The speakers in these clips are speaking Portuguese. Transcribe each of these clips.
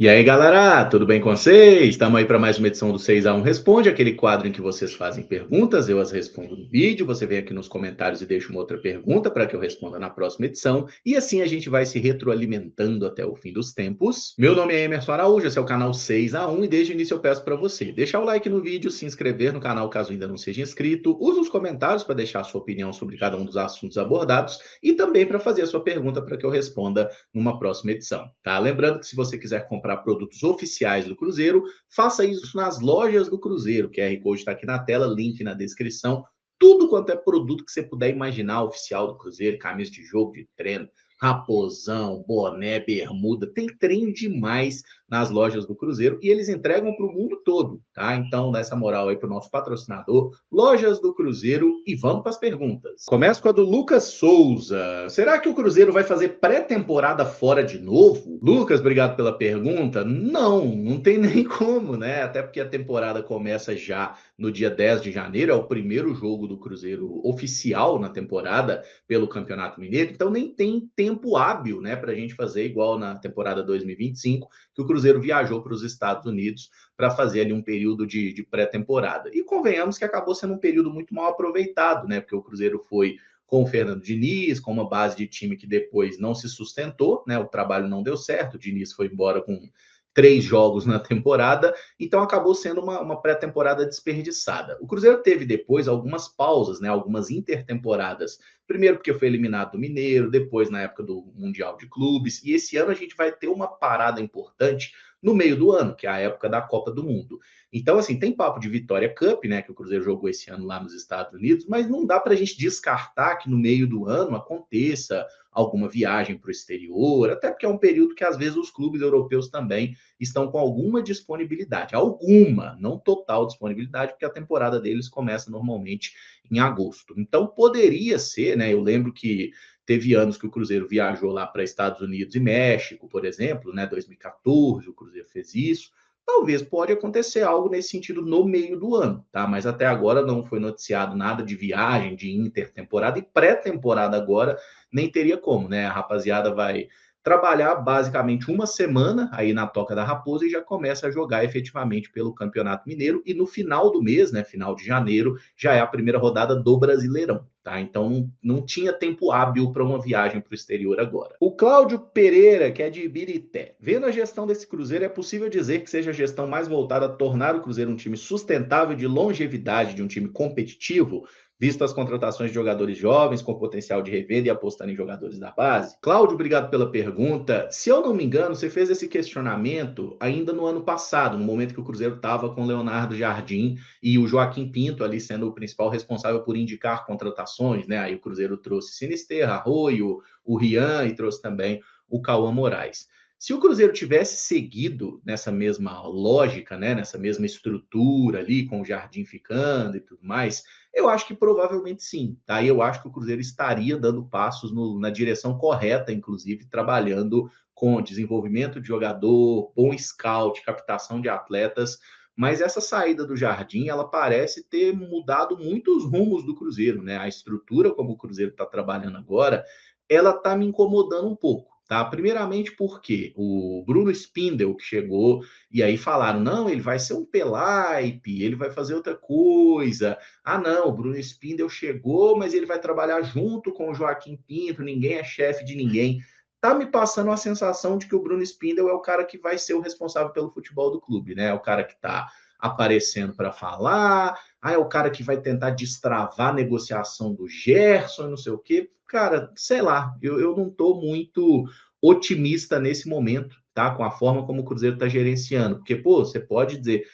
E aí, galera, tudo bem com vocês? Estamos aí para mais uma edição do 6x1 Responde, aquele quadro em que vocês fazem perguntas, eu as respondo no vídeo, você vem aqui nos comentários e deixa uma outra pergunta para que eu responda na próxima edição, e assim a gente vai se retroalimentando até o fim dos tempos. Meu nome é Emerson Araújo, esse é o canal 6x1 e desde o início eu peço para você deixar o like no vídeo, se inscrever no canal caso ainda não seja inscrito, use os comentários para deixar a sua opinião sobre cada um dos assuntos abordados e também para fazer a sua pergunta para que eu responda numa próxima edição, tá? Lembrando que se você quiser comprar produtos oficiais do Cruzeiro, faça isso nas lojas do Cruzeiro. O QR Code está aqui na tela, link na descrição. Tudo quanto é produto que você puder imaginar oficial do Cruzeiro, camisa de jogo, de treino, raposão, boné, bermuda, tem trem demais nas lojas do Cruzeiro e eles entregam para o mundo todo, tá? Então, dá essa moral aí para o nosso patrocinador, Lojas do Cruzeiro, e vamos para as perguntas. Começo com a do Lucas Souza. Será que o Cruzeiro vai fazer pré-temporada fora de novo? Lucas, obrigado pela pergunta. Não tem nem como, né? Até porque a temporada começa já no dia 10 de janeiro, é o primeiro jogo do Cruzeiro oficial na temporada pelo Campeonato Mineiro, então nem tem tempo hábil, né, para a gente fazer igual na temporada 2025, que o Cruzeiro viajou para os Estados Unidos para fazer ali um período de pré-temporada. E convenhamos que acabou sendo um período muito mal aproveitado, né, porque o Cruzeiro foi com o Fernando Diniz, com uma base de time que depois não se sustentou, né, o trabalho não deu certo, o Diniz foi embora com 3 jogos na temporada, então acabou sendo uma pré-temporada desperdiçada. O Cruzeiro teve depois algumas pausas, né, algumas intertemporadas. Primeiro porque foi eliminado do Mineiro, depois na época do Mundial de Clubes, e esse ano a gente vai ter uma parada importante no meio do ano, que é a época da Copa do Mundo. Então, assim, tem papo de Vitória Cup, né, que o Cruzeiro jogou esse ano lá nos Estados Unidos, mas não dá para a gente descartar que no meio do ano aconteça alguma viagem para o exterior, até porque é um período que às vezes os clubes europeus também estão com alguma disponibilidade, alguma, não total disponibilidade, porque a temporada deles começa normalmente em agosto. Então poderia ser, né? Eu lembro que teve anos que o Cruzeiro viajou lá para Estados Unidos e México, por exemplo, né? 2014, o Cruzeiro fez isso. Talvez pode acontecer algo nesse sentido no meio do ano, tá? Mas até agora não foi noticiado nada de viagem, de intertemporada e pré-temporada agora nem teria como, né? A rapaziada vai trabalhar basicamente uma semana aí na Toca da Raposa e já começa a jogar efetivamente pelo Campeonato Mineiro e no final do mês, né, final de janeiro, já é a primeira rodada do Brasileirão, tá? Então não tinha tempo hábil para uma viagem para o exterior agora. O Cláudio Pereira, que é de Ibirité, vendo a gestão desse Cruzeiro, é possível dizer que seja a gestão mais voltada a tornar o Cruzeiro um time sustentável de longevidade, de um time competitivo, visto as contratações de jogadores jovens com potencial de revenda e apostando em jogadores da base? Cláudio, obrigado pela pergunta. Se eu não me engano, você fez esse questionamento ainda no ano passado, no momento que o Cruzeiro estava com o Leonardo Jardim e o Joaquim Pinto ali sendo o principal responsável por indicar contratações, né? Aí o Cruzeiro trouxe Sinisterra, Arroio, o Rian e trouxe também o Cauã Moraes. Se o Cruzeiro tivesse seguido nessa mesma lógica, né, nessa mesma estrutura ali, com o Jardim ficando e tudo mais, eu acho que provavelmente sim. Tá? Eu acho que o Cruzeiro estaria dando passos na direção correta, inclusive trabalhando com desenvolvimento de jogador, bom scout, captação de atletas. Mas essa saída do Jardim, ela parece ter mudado muito os rumos do Cruzeiro, né? A estrutura como o Cruzeiro está trabalhando agora, ela está me incomodando um pouco. Tá? Primeiramente porque o Bruno Spindel, que chegou, e aí falaram, não, ele vai ser um Pelaipe, ele vai fazer outra coisa. Ah, não, o Bruno Spindel chegou, mas ele vai trabalhar junto com o Joaquim Pinto, ninguém é chefe de ninguém. Tá me passando a sensação de que o Bruno Spindel é o cara que vai ser o responsável pelo futebol do clube, né? É o cara que tá aparecendo para falar, é o cara que vai tentar destravar a negociação do Gerson, não sei o quê. Cara, sei lá, eu não tô muito otimista nesse momento, tá? Com a forma como o Cruzeiro está gerenciando. Porque, pô, você pode dizer,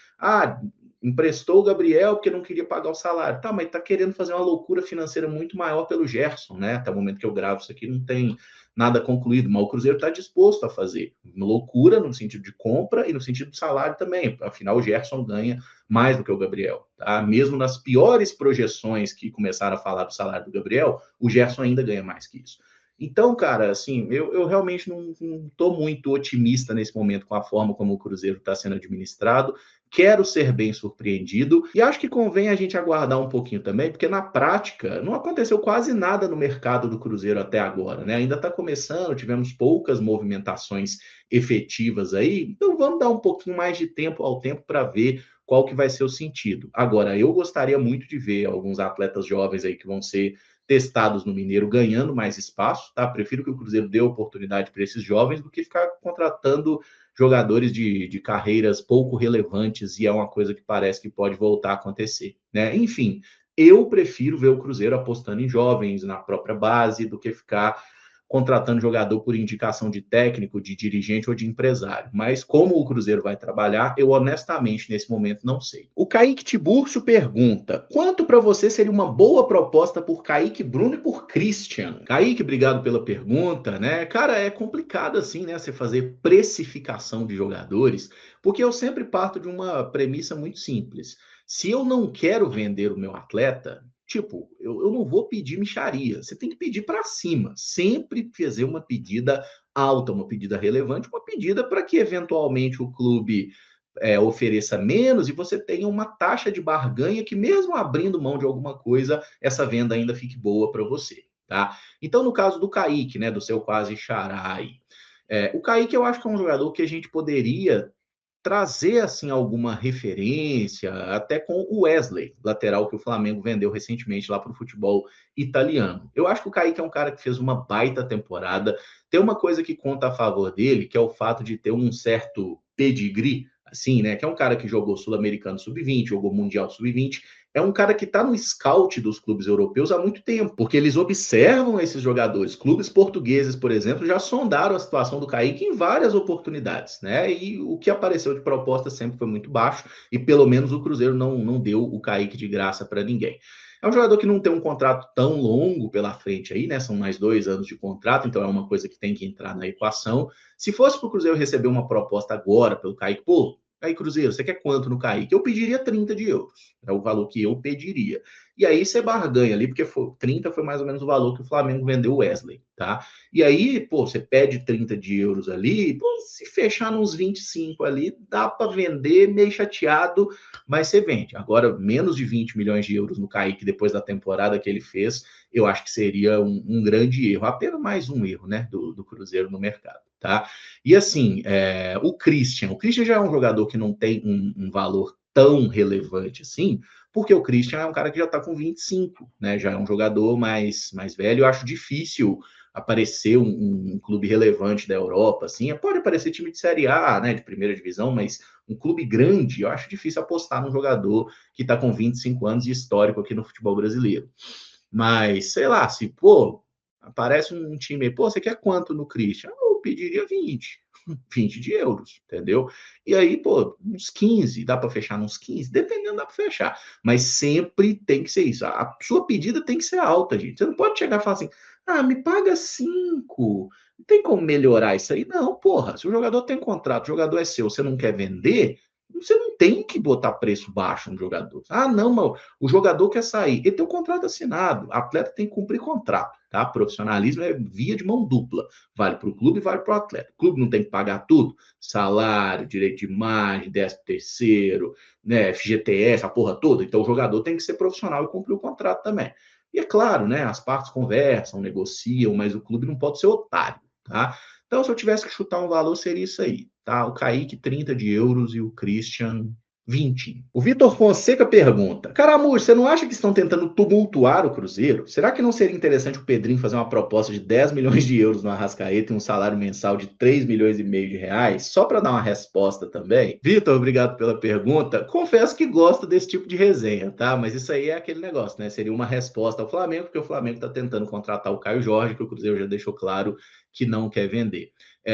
emprestou o Gabriel porque não queria pagar o salário. Tá, mas tá querendo fazer uma loucura financeira muito maior pelo Gerson, né? Até o momento que eu gravo isso aqui não tem nada concluído, mas o Cruzeiro está disposto a fazer uma loucura no sentido de compra e no sentido do salário também. Afinal, o Gerson ganha mais do que o Gabriel, tá? Mesmo nas piores projeções que começaram a falar do salário do Gabriel, o Gerson ainda ganha mais que isso. Então, cara, assim, eu realmente não estou muito otimista nesse momento com a forma como o Cruzeiro está sendo administrado. Quero ser bem surpreendido e acho que convém a gente aguardar um pouquinho também, porque na prática não aconteceu quase nada no mercado do Cruzeiro até agora, né? Ainda está começando, tivemos poucas movimentações efetivas aí, então vamos dar um pouquinho mais de tempo ao tempo para ver qual que vai ser o sentido. Agora, eu gostaria muito de ver alguns atletas jovens aí que vão ser testados no Mineiro ganhando mais espaço, tá? Prefiro que o Cruzeiro dê oportunidade para esses jovens do que ficar contratando jogadores de carreiras pouco relevantes, e é uma coisa que parece que pode voltar a acontecer, né? Enfim, eu prefiro ver o Cruzeiro apostando em jovens, na própria base, do que ficar contratando jogador por indicação de técnico, de dirigente ou de empresário. Mas como o Cruzeiro vai trabalhar, eu honestamente, nesse momento, não sei. O Kaique Tiburcio pergunta: quanto para você seria uma boa proposta por Kaique Bruno e por Christian? Kaique, obrigado pela pergunta, né? Cara, é complicado assim, né? Você fazer precificação de jogadores, porque eu sempre parto de uma premissa muito simples. Se eu não quero vender o meu atleta, tipo, eu não vou pedir mixaria. Você tem que pedir para cima. Sempre fazer uma pedida alta, uma pedida relevante, uma pedida para que eventualmente o clube ofereça menos e você tenha uma taxa de barganha que, mesmo abrindo mão de alguma coisa, essa venda ainda fique boa para você. Tá? Então, no caso do Kaique, né, do seu quase xará aí, o Kaique eu acho que é um jogador que a gente poderia trazer assim alguma referência, até com o Wesley, lateral que o Flamengo vendeu recentemente lá para o futebol italiano. Eu acho que o Kaique é um cara que fez uma baita temporada. Tem uma coisa que conta a favor dele, que é o fato de ter um certo pedigree, assim, né? Que é um cara que jogou Sul-Americano Sub-20, jogou Mundial Sub-20. É um cara que está no scout dos clubes europeus há muito tempo, porque eles observam esses jogadores. Clubes portugueses, por exemplo, já sondaram a situação do Kaique em várias oportunidades, né? E o que apareceu de proposta sempre foi muito baixo, e pelo menos o Cruzeiro não deu o Kaique de graça para ninguém. É um jogador que não tem um contrato tão longo pela frente aí, né? São mais 2 anos de contrato, então é uma coisa que tem que entrar na equação. Se fosse para o Cruzeiro receber uma proposta agora pelo Kaique, pô, aí, Cruzeiro, você quer quanto no Kaique? Eu pediria 30 de euros. É o valor que eu pediria. E aí você barganha ali, porque 30 foi mais ou menos o valor que o Flamengo vendeu o Wesley, tá? E aí, pô, você pede 30 de euros ali, pô, se fechar nos 25 ali, dá para vender meio chateado, mas você vende. Agora, menos de 20 milhões de euros no Kaique depois da temporada que ele fez, eu acho que seria um grande erro. Apenas mais um erro, né, do Cruzeiro no mercado, tá? E assim, o Christian já é um jogador que não tem um valor tão relevante assim, porque o Christian é um cara que já está com 25, né? Já é um jogador mais velho. Eu acho difícil aparecer um clube relevante da Europa, assim. Pode aparecer time de Série A, né? De primeira divisão, mas um clube grande, eu acho difícil apostar num jogador que está com 25 anos de histórico aqui no futebol brasileiro. Mas, sei lá, se, pô, aparece um time aí, pô, você quer quanto no Christian? Eu pediria 20 de euros, entendeu? E aí, pô, uns 15, dá para fechar nos 15? Dependendo, dá para fechar. Mas sempre tem que ser isso. A sua pedida tem que ser alta, gente. Você não pode chegar e falar assim, me paga 5. Não tem como melhorar isso aí? Não, porra. Se o jogador tem contrato, o jogador é seu, você não quer vender, você não tem que botar preço baixo no jogador. Não, mas o jogador quer sair. Ele tem um contrato assinado. O atleta tem que cumprir contrato, tá? Profissionalismo é via de mão dupla. Vale para o clube e vale para o atleta. O clube não tem que pagar tudo? Salário, direito de imagem, 13º, né, FGTS, a porra toda. Então o jogador tem que ser profissional e cumprir o contrato também. E é claro, né? As partes conversam, negociam, mas o clube não pode ser otário, tá? Então, se eu tivesse que chutar um valor, seria isso aí, tá? O Kaique, 30 de euros e o Christian, 20. O Vitor Fonseca pergunta: Caramur, você não acha que estão tentando tumultuar o Cruzeiro? Será que não seria interessante o Pedrinho fazer uma proposta de 10 milhões de euros no Arrascaeta e um salário mensal de 3 milhões e meio de reais? Só para dar uma resposta também. Vitor, obrigado pela pergunta. Confesso que gosto desse tipo de resenha, tá? Mas isso aí é aquele negócio, né? Seria uma resposta ao Flamengo, porque o Flamengo está tentando contratar o Caio Jorge, que o Cruzeiro já deixou claro que não quer vender.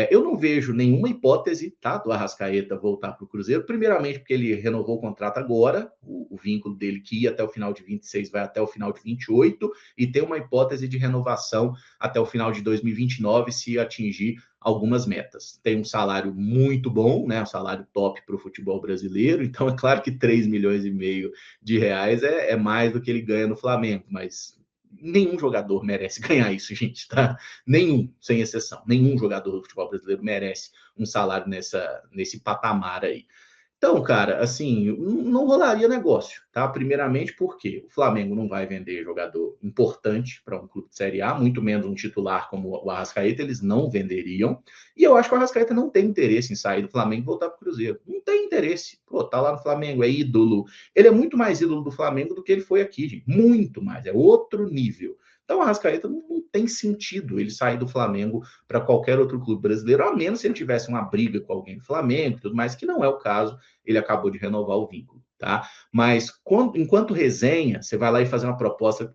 Eu não vejo nenhuma hipótese, tá, do Arrascaeta voltar para o Cruzeiro, primeiramente porque ele renovou o contrato agora, o vínculo dele que ia até o final de 26 vai até o final de 28, e tem uma hipótese de renovação até o final de 2029 se atingir algumas metas. Tem um salário muito bom, né, um salário top para o futebol brasileiro, então é claro que 3 milhões e meio de reais é mais do que ele ganha no Flamengo, mas nenhum jogador merece ganhar isso, gente, tá? Nenhum, sem exceção. Nenhum jogador do futebol brasileiro merece um salário nesse patamar aí. Então, cara, assim, não rolaria negócio, tá? Primeiramente porque o Flamengo não vai vender jogador importante para um clube de Série A, muito menos um titular como o Arrascaeta, eles não venderiam. E eu acho que o Arrascaeta não tem interesse em sair do Flamengo e voltar para o Cruzeiro. Não tem interesse. Pô, tá lá no Flamengo, é ídolo. Ele é muito mais ídolo do Flamengo do que ele foi aqui, gente. Muito mais. É outro nível. Então, o Arrascaeta não tem sentido ele sair do Flamengo para qualquer outro clube brasileiro, a menos se ele tivesse uma briga com alguém do Flamengo e tudo mais, que não é o caso. Ele acabou de renovar o vínculo, tá? Mas enquanto resenha, você vai lá e fazer uma proposta,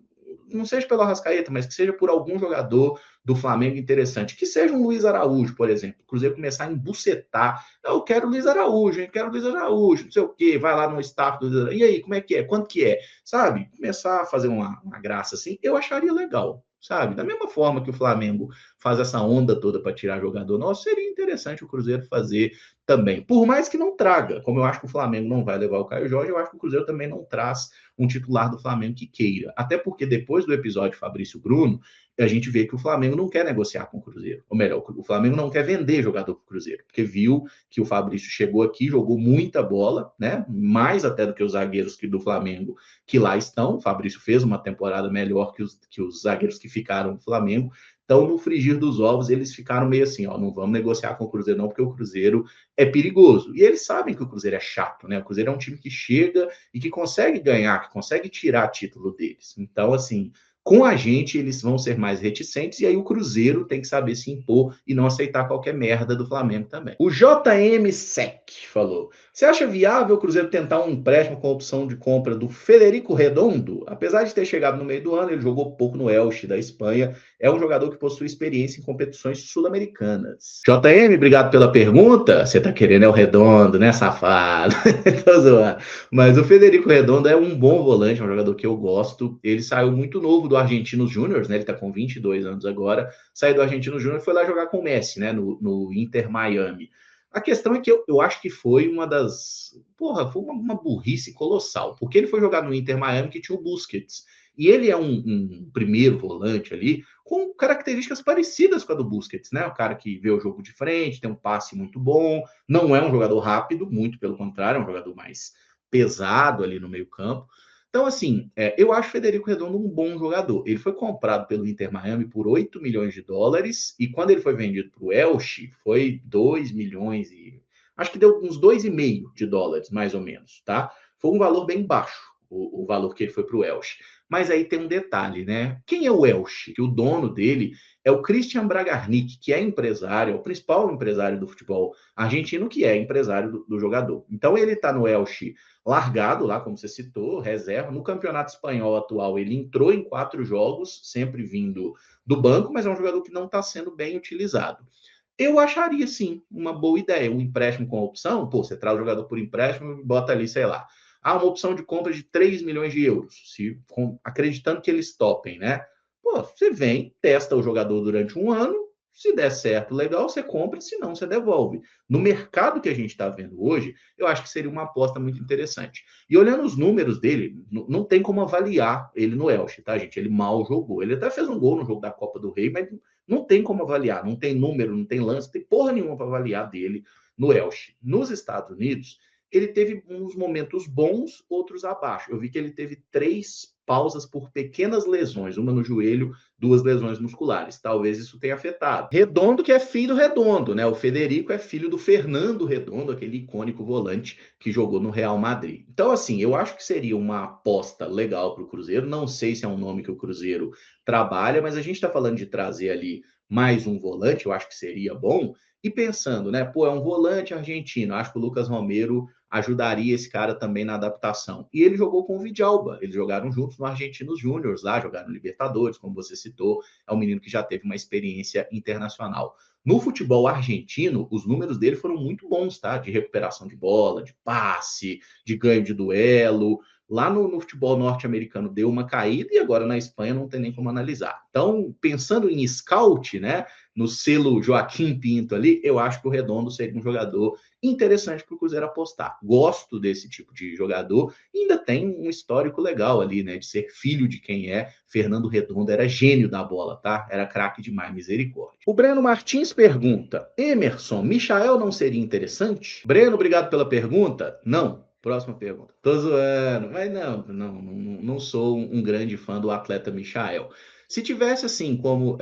não seja pelo Arrascaeta, mas que seja por algum jogador do Flamengo interessante, que seja um Luiz Araújo, por exemplo. O Cruzeiro começar a embucetar. Eu quero Luiz Araújo, eu quero Luiz Araújo, não sei o quê. Vai lá no staff do Luiz Araújo. E aí, como é que é? Quanto que é? Sabe? Começar a fazer uma graça assim, eu acharia legal, sabe? Da mesma forma que o Flamengo faz essa onda toda para tirar jogador nosso, seria interessante o Cruzeiro fazer também. Por mais que não traga, como eu acho que o Flamengo não vai levar o Caio Jorge, eu acho que o Cruzeiro também não traz um titular do Flamengo que queira. Até porque depois do episódio Fabrício Bruno, a gente vê que o Flamengo não quer negociar com o Cruzeiro. Ou melhor, o Flamengo não quer vender jogador para o Cruzeiro, porque viu que o Fabrício chegou aqui, jogou muita bola, né? Mais até do que os zagueiros do Flamengo que lá estão. O Fabrício fez uma temporada melhor que os zagueiros que ficaram no Flamengo. Então, no frigir dos ovos, eles ficaram meio assim, ó, não vamos negociar com o Cruzeiro não, porque o Cruzeiro é perigoso. E eles sabem que o Cruzeiro é chato, né? O Cruzeiro é um time que chega e que consegue ganhar, que consegue tirar título deles. Então, assim, com a gente, eles vão ser mais reticentes, e aí o Cruzeiro tem que saber se impor e não aceitar qualquer merda do Flamengo também. O JM Sec falou: você acha viável o Cruzeiro tentar um empréstimo com opção de compra do Federico Redondo? Apesar de ter chegado no meio do ano, ele jogou pouco no Elche da Espanha. É um jogador que possui experiência em competições sul-americanas. JM, obrigado pela pergunta. Você tá querendo é o Redondo, né, safado? Tô zoando. Mas o Federico Redondo é um bom volante, é um jogador que eu gosto. Ele saiu muito novo do Argentinos Júnior, né? Ele tá com 22 anos agora. Saiu do Argentinos Júnior e foi lá jogar com o Messi, né? No Inter Miami. A questão é que eu acho que foi uma das. Porra, foi uma burrice colossal. Porque ele foi jogar no Inter Miami que tinha o Busquets. E ele é um primeiro volante ali com características parecidas com a do Busquets, né? O cara que vê o jogo de frente, tem um passe muito bom, não é um jogador rápido, muito pelo contrário, é um jogador mais pesado ali no meio-campo. Então, assim, eu acho o Federico Redondo um bom jogador. Ele foi comprado pelo Inter Miami por 8 milhões de dólares, e quando ele foi vendido para o Elche, foi 2 milhões e. Acho que deu uns 2,5 de dólares, mais ou menos, tá? Foi um valor bem baixo, o valor que ele foi para o Elche. Mas aí tem um detalhe, né? Quem é o Elche? Que o dono dele é o Christian Bragarnik, que é empresário, é o principal empresário do futebol argentino, que é empresário do jogador. Então ele está no Elche largado lá, como você citou, reserva. No campeonato espanhol atual, ele entrou em 4 jogos, sempre vindo do banco, mas é um jogador que não está sendo bem utilizado. Eu acharia, sim, uma boa ideia. Um empréstimo com opção, pô, você traz o jogador por empréstimo e bota ali, sei lá, uma opção de compra de 3 milhões de euros, acreditando que eles topem, né? Pô, você vem, testa o jogador durante um ano, se der certo, legal, você compra, se não, você devolve. No mercado que a gente está vendo hoje, eu acho que seria uma aposta muito interessante. E olhando os números dele, não tem como avaliar ele no Elche, tá, gente? Ele mal jogou. Ele até fez um gol no jogo da Copa do Rei, mas não tem como avaliar, não tem número, não tem lance, não tem porra nenhuma para avaliar dele no Elche. Nos Estados Unidos, ele teve uns momentos bons, outros abaixo. Eu vi que ele teve 3 pausas por pequenas lesões, uma no joelho, 2 lesões musculares. Talvez isso tenha afetado. Redondo, que é filho do Redondo, né? O Federico é filho do Fernando Redondo, aquele icônico volante que jogou no Real Madrid. Então, assim, eu acho que seria uma aposta legal para o Cruzeiro. Não sei se é um nome que o Cruzeiro trabalha, mas a gente está falando de trazer ali mais um volante, eu acho que seria bom. E pensando, né? Pô, é um volante argentino. Acho que o Lucas Romero ajudaria esse cara também na adaptação. E ele jogou com o Vidalba, eles jogaram juntos no Argentinos Júnior, lá jogaram Libertadores, como você citou, é um menino que já teve uma experiência internacional. No futebol argentino, os números dele foram muito bons, tá? De recuperação de bola, de passe, de ganho de duelo. Lá no futebol norte-americano deu uma caída e agora na Espanha não tem nem como analisar. Então, pensando em scout, né? no selo Joaquim Pinto ali, eu acho que o Redondo seria um jogador interessante para o Cruzeiro apostar. Gosto desse tipo de jogador, e ainda tem um histórico legal ali, né, de ser filho de quem é Fernando Redondo, era gênio da bola, tá? Era craque demais, misericórdia. O Breno Martins pergunta: Emerson, Michael não seria interessante? Breno, obrigado pela pergunta. Não. Próxima pergunta. Tô zoando, mas não sou um grande fã do atleta Michael. Se tivesse assim como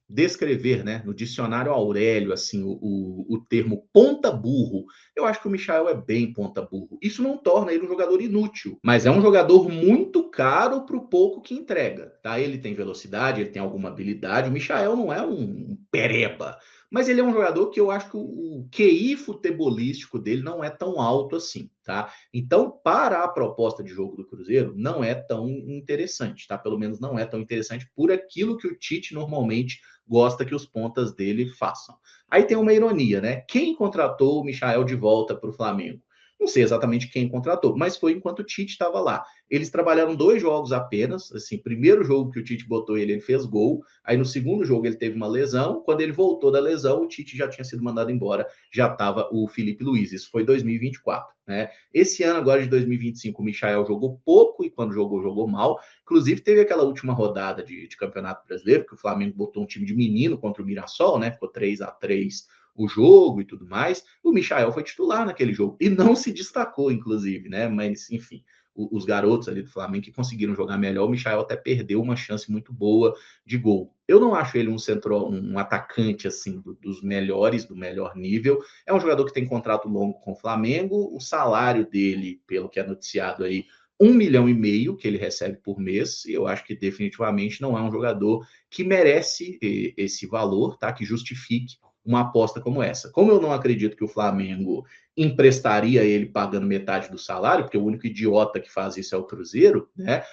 descrever, né, no dicionário Aurélio, assim, o termo ponta burro, eu acho que o Michael é bem ponta burro. Isso não torna ele um jogador inútil, mas é um jogador muito caro para o pouco que entrega, tá? Ele tem velocidade, ele tem alguma habilidade. O Michael não é um pereba, mas ele é um jogador que eu acho que o QI futebolístico dele não é tão alto assim, tá? Então, para a proposta de jogo do Cruzeiro, não é tão interessante, tá? Pelo menos não é tão interessante por aquilo que o Tite normalmente gosta que os pontas dele façam. Aí tem uma ironia, né? Quem contratou o Michael de volta para o Flamengo? Não sei exatamente quem contratou, mas foi enquanto o Tite estava lá. Eles trabalharam 2 jogos apenas. Assim, primeiro jogo que o Tite botou ele fez gol. Aí no segundo jogo ele teve uma lesão. Quando ele voltou da lesão, o Tite já tinha sido mandado embora. Já estava o Felipe Luiz. Isso foi 2024, né? Esse ano agora de 2025, o Michael jogou pouco e quando jogou, jogou mal. Inclusive teve aquela última rodada de Campeonato Brasileiro que o Flamengo botou um time de menino contra o Mirassol, né? Ficou 3-3 o jogo e tudo mais. O Michael foi titular naquele jogo e não se destacou, inclusive, né? Mas, enfim, os garotos ali do Flamengo que conseguiram jogar melhor, o Michael até perdeu uma chance muito boa de gol. Eu não acho ele um atacante assim dos melhores, do melhor nível. É um jogador que tem contrato longo com o Flamengo. O salário dele, pelo que é noticiado aí, 1,5 milhão que ele recebe por mês, e eu acho que definitivamente não é um jogador que merece esse valor, tá? Que justifique uma aposta como essa. Como eu não acredito que o Flamengo emprestaria ele pagando metade do salário, porque o único idiota que faz isso é o Cruzeiro, né?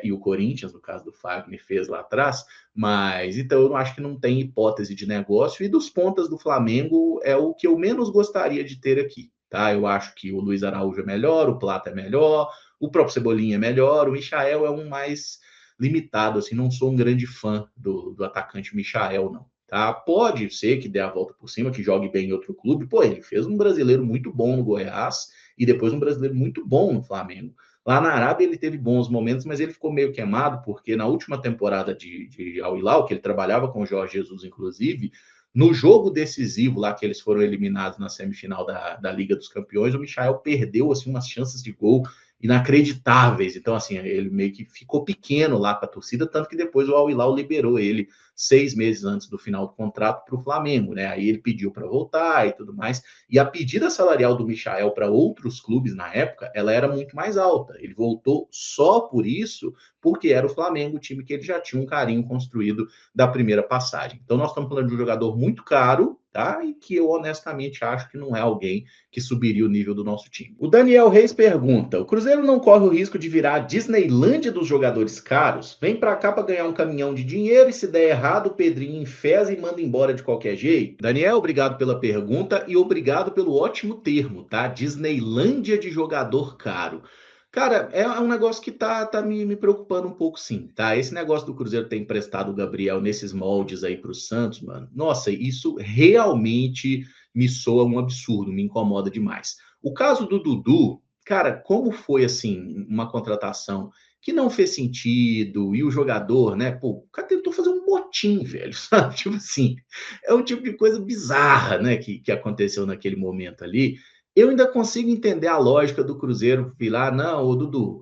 E o Corinthians, no caso do Fagner, fez lá atrás, mas então eu não acho que não tem hipótese de negócio, e dos pontas do Flamengo é o que eu menos gostaria de ter aqui, tá? Eu acho que o Luiz Araújo é melhor, o Plata é melhor, o próprio Cebolinha é melhor, o Michael é um mais limitado, assim, não sou um grande fã do atacante Michael, não. Tá? Pode ser que dê a volta por cima, que jogue bem em outro clube. Pô, ele fez um brasileiro muito bom no Goiás e depois um brasileiro muito bom no Flamengo. Lá na Arábia ele teve bons momentos, mas ele ficou meio queimado, porque na última temporada de Al Hilal, que ele trabalhava com o Jorge Jesus, inclusive, no jogo decisivo lá que eles foram eliminados na semifinal da Liga dos Campeões, o Michael perdeu assim, umas chances de gol inacreditáveis. Então, assim, ele meio que ficou pequeno lá para a torcida, tanto que depois o Al Hilal liberou ele 6 meses antes do final do contrato para o Flamengo, né? Aí ele pediu para voltar e tudo mais. E a pedida salarial do Michael para outros clubes na época, ela era muito mais alta. Ele voltou só por isso, porque era o Flamengo, o time que ele já tinha um carinho construído da primeira passagem. Então nós estamos falando de um jogador muito caro, tá? E que eu honestamente acho que não é alguém que subiria o nível do nosso time. O Daniel Reis pergunta: o Cruzeiro não corre o risco de virar a Disneylândia dos jogadores caros? Vem para cá para ganhar um caminhão de dinheiro e se der errado, o Pedrinho enfesa e manda embora de qualquer jeito? Daniel, obrigado pela pergunta e obrigado pelo ótimo termo, tá? Disneylândia de jogador caro. Cara, é um negócio que tá me preocupando um pouco, sim, tá? Esse negócio do Cruzeiro ter emprestado o Gabriel nesses moldes aí pro Santos, mano, nossa, isso realmente me soa um absurdo, me incomoda demais. O caso do Dudu, cara, como foi, assim, uma contratação que não fez sentido, e o jogador, né, pô, o cara tentou fazer um motim, velho, sabe? Tipo assim, é um tipo de coisa bizarra, né, que aconteceu naquele momento ali. Eu ainda consigo entender a lógica do Cruzeiro vir lá, não, o Dudu,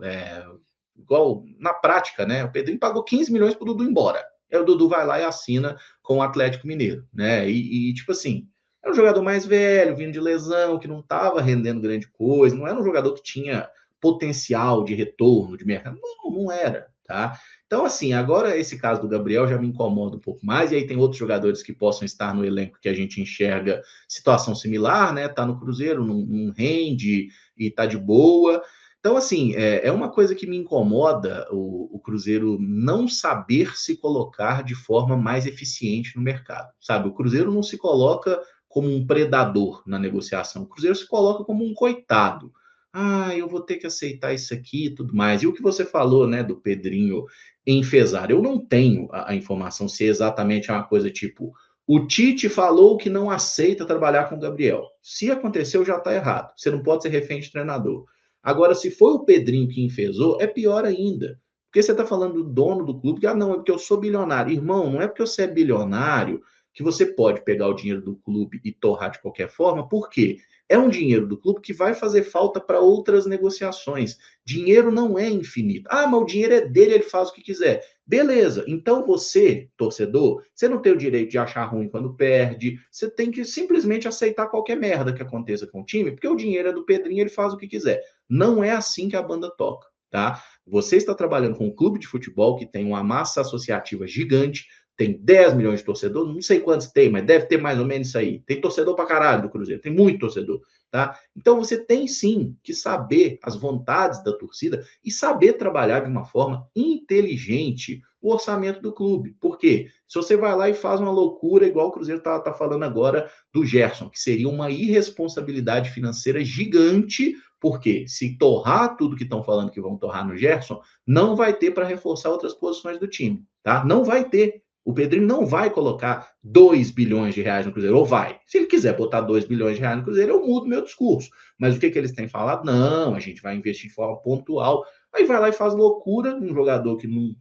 igual na prática, né? O Pedrinho pagou 15 milhões para o Dudu ir embora. Aí o Dudu vai lá e assina com o Atlético Mineiro, né? Tipo assim, era um jogador mais velho, vindo de lesão, que não estava rendendo grande coisa, não era um jogador que tinha potencial de retorno de mercado. Não era, tá? Então, assim, agora esse caso do Gabriel já me incomoda um pouco mais, e aí tem outros jogadores que possam estar no elenco que a gente enxerga situação similar, né? Tá no Cruzeiro, não rende e tá de boa. Então, assim, é uma coisa que me incomoda o Cruzeiro não saber se colocar de forma mais eficiente no mercado, sabe? O Cruzeiro não se coloca como um predador na negociação, o Cruzeiro se coloca como um coitado. Ah, eu vou ter que aceitar isso aqui e tudo mais. E o que você falou, né, do Pedrinho enfesar? Eu não tenho a informação se exatamente é uma coisa tipo O Tite falou que não aceita trabalhar com o Gabriel. Se aconteceu, já está errado. Você não pode ser refém de treinador. Agora, se foi o Pedrinho que enfesou, é pior ainda. Porque você está falando do dono do clube, que, não, é porque eu sou bilionário. Irmão, não é porque você é bilionário que você pode pegar o dinheiro do clube e torrar de qualquer forma. Por quê? É um dinheiro do clube que vai fazer falta para outras negociações. Dinheiro não é infinito. Ah, mas o dinheiro é dele, ele faz o que quiser. Beleza, então você, torcedor, você não tem o direito de achar ruim quando perde, você tem que simplesmente aceitar qualquer merda que aconteça com o time, porque o dinheiro é do Pedrinho, ele faz o que quiser. Não é assim que a banda toca, tá? Você está trabalhando com um clube de futebol que tem uma massa associativa gigante, tem 10 milhões de torcedores, não sei quantos tem, mas deve ter mais ou menos isso aí. Tem torcedor pra caralho do Cruzeiro, tem muito torcedor, tá? Então você tem sim que saber as vontades da torcida e saber trabalhar de uma forma inteligente o orçamento do clube. Por quê? Se você vai lá e faz uma loucura, igual o Cruzeiro tá falando agora do Gerson, que seria uma irresponsabilidade financeira gigante, porque se torrar tudo que estão falando que vão torrar no Gerson, não vai ter para reforçar outras posições do time, tá? Não vai ter. O Pedrinho não vai colocar 2 bilhões de reais no Cruzeiro, ou vai. Se ele quiser botar 2 bilhões de reais no Cruzeiro, eu mudo meu discurso. Mas o que eles têm falado? Não, a gente vai investir de forma pontual. Aí vai lá e faz loucura, um jogador que não.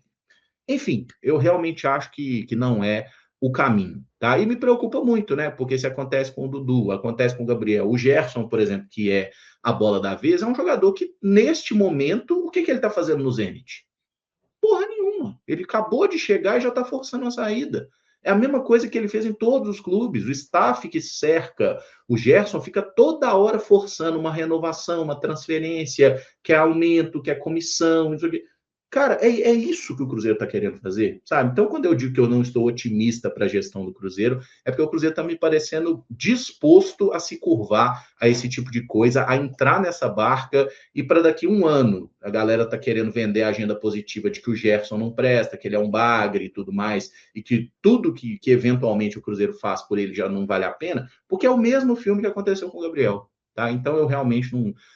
Enfim, eu realmente acho que não é o caminho, tá? E me preocupa muito, né? Porque se acontece com o Dudu, acontece com o Gabriel, o Gerson, por exemplo, que é a bola da vez, é um jogador que, neste momento, o que ele tá fazendo no Zenit? Porra nenhuma. Ele acabou de chegar e já está forçando a saída. É a mesma coisa que ele fez em todos os clubes. O staff que cerca o Gerson fica toda hora forçando uma renovação, uma transferência, quer aumento, quer comissão. Cara, é isso que o Cruzeiro está querendo fazer, sabe? Então, quando eu digo que eu não estou otimista para a gestão do Cruzeiro, é porque o Cruzeiro está me parecendo disposto a se curvar a esse tipo de coisa, a entrar nessa barca e para daqui um ano a galera está querendo vender a agenda positiva de que o Jefferson não presta, que ele é um bagre e tudo mais, e que tudo que eventualmente o Cruzeiro faz por ele já não vale a pena, porque é o mesmo filme que aconteceu com o Gabriel. Tá? Então eu realmente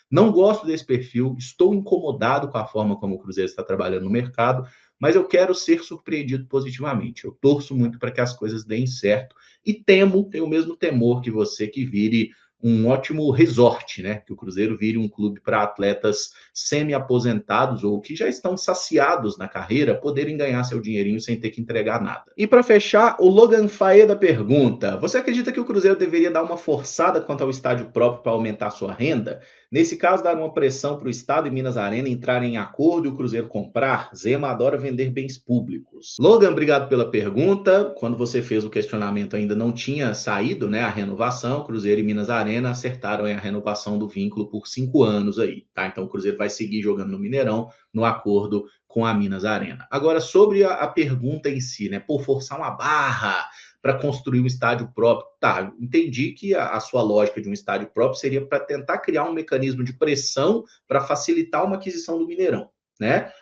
não gosto desse perfil, estou incomodado com a forma como o Cruzeiro está trabalhando no mercado, mas eu quero ser surpreendido positivamente. Eu torço muito para que as coisas deem certo e tenho o mesmo temor que você que vire um ótimo resort, né? Que o Cruzeiro vire um clube para atletas semi-aposentados ou que já estão saciados na carreira poderem ganhar seu dinheirinho sem ter que entregar nada. E para fechar, o Logan Faeda pergunta: você acredita que o Cruzeiro deveria dar uma forçada quanto ao estádio próprio para aumentar sua renda? Nesse caso, dar uma pressão para o Estado e Minas Arena entrarem em acordo e o Cruzeiro comprar? Zema adora vender bens públicos. Logan, obrigado pela pergunta. Quando você fez o questionamento, ainda não tinha saído, né, a renovação. Cruzeiro e Minas Arena acertaram a renovação do vínculo por 5 anos aí, tá? Então o Cruzeiro vai seguir jogando no Mineirão, no acordo com a Minas Arena. Agora, sobre a pergunta em si, né, por forçar uma barra para construir um estádio próprio. Tá, entendi que a sua lógica de um estádio próprio seria para tentar criar um mecanismo de pressão para facilitar uma aquisição do Mineirão, né?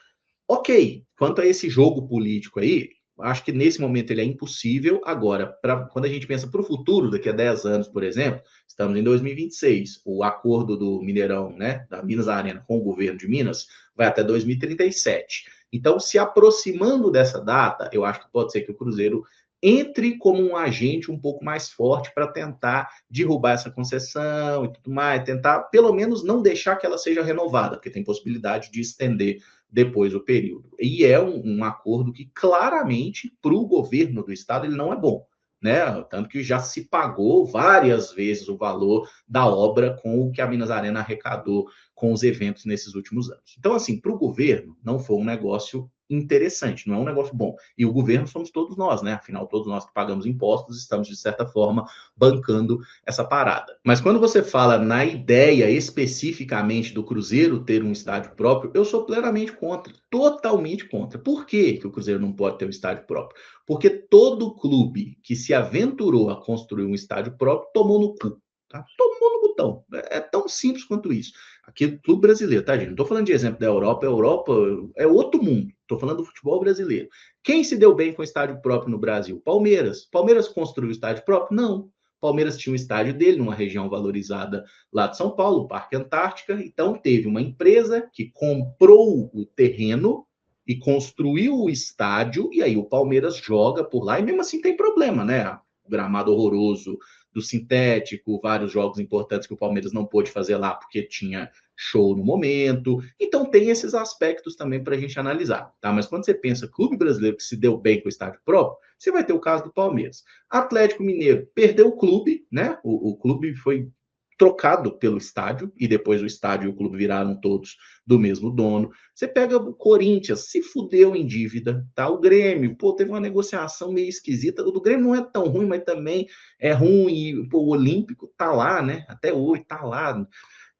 Ok, quanto a esse jogo político aí, acho que nesse momento ele é impossível. Agora, quando a gente pensa para o futuro, daqui a 10 anos, por exemplo, estamos em 2026, o acordo do Mineirão, né, da Minas Arena com o governo de Minas, vai até 2037. Então, se aproximando dessa data, eu acho que pode ser que o Cruzeiro entre como um agente um pouco mais forte para tentar derrubar essa concessão e tudo mais, tentar pelo menos não deixar que ela seja renovada, porque tem possibilidade de estender depois o período. E é um acordo que claramente para o governo do estado ele não é bom, né? Tanto que já se pagou várias vezes o valor da obra com o que a Minas Arena arrecadou com os eventos nesses últimos anos. Então, assim, para o governo não foi um negócio interessante, não é um negócio bom. E o governo somos todos nós, né? Afinal, todos nós que pagamos impostos estamos, de certa forma, bancando essa parada. Mas quando você fala na ideia especificamente do Cruzeiro ter um estádio próprio, eu sou plenamente contra, totalmente contra. Por que o Cruzeiro não pode ter um estádio próprio? Porque todo clube que se aventurou a construir um estádio próprio tomou no cu. Tá? Tomou no botão. É tão simples quanto isso. Aqui é clube brasileiro, tá, gente? Não estou falando de exemplo da Europa. A Europa é outro mundo. Estou falando do futebol brasileiro. Quem se deu bem com estádio próprio no Brasil? Palmeiras. Palmeiras construiu estádio próprio? Não. Palmeiras tinha um estádio dele, numa região valorizada lá de São Paulo, Parque Antártica. Então, teve uma empresa que comprou o terreno e construiu o estádio, e aí o Palmeiras joga por lá, e mesmo assim tem problema, né? gramado horroroso do sintético, vários jogos importantes que o Palmeiras não pôde fazer lá porque tinha show no momento. Então tem esses aspectos também para a gente analisar, tá? Mas quando você pensa clube brasileiro que se deu bem com o estádio próprio, você vai ter o caso do Palmeiras. Atlético Mineiro perdeu o clube, né? O clube foi trocado pelo estádio, e depois o estádio e o clube viraram todos do mesmo dono. Você pega o Corinthians, se fudeu em dívida, tá? O Grêmio, pô, teve uma negociação meio esquisita. O do Grêmio não é tão ruim, mas também é ruim. E, pô, o Olímpico tá lá, né? Até hoje tá lá.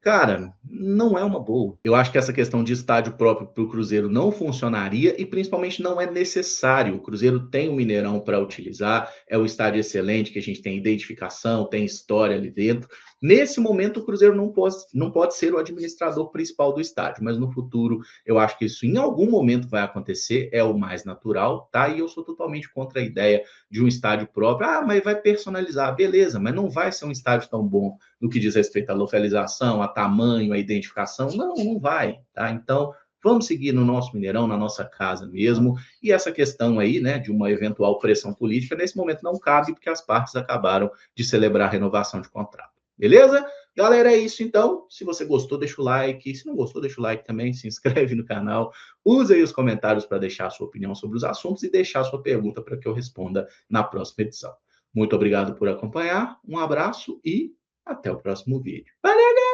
Cara, não é uma boa. Eu acho que essa questão de estádio próprio para o Cruzeiro não funcionaria e principalmente não é necessário. O Cruzeiro tem o Mineirão para utilizar, é um estádio excelente, que a gente tem identificação, tem história ali dentro. Nesse momento, o Cruzeiro não pode ser o administrador principal do estádio, mas no futuro eu acho que isso em algum momento vai acontecer, é o mais natural, tá? E eu sou totalmente contra a ideia de um estádio próprio. Ah, mas vai personalizar, beleza, mas não vai ser um estádio tão bom no que diz respeito à localização, a tamanho, a identificação. Não, não vai, tá? Então, vamos seguir no nosso Mineirão, na nossa casa mesmo. E essa questão aí, né, de uma eventual pressão política, nesse momento não cabe, porque as partes acabaram de celebrar a renovação de contrato. Beleza? Galera, é isso então. Se você gostou, deixa o like. Se não gostou, deixa o like também. Se inscreve no canal. Use aí os comentários para deixar a sua opinião sobre os assuntos e deixar a sua pergunta para que eu responda na próxima edição. Muito obrigado por acompanhar. Um abraço e até o próximo vídeo. Valeu!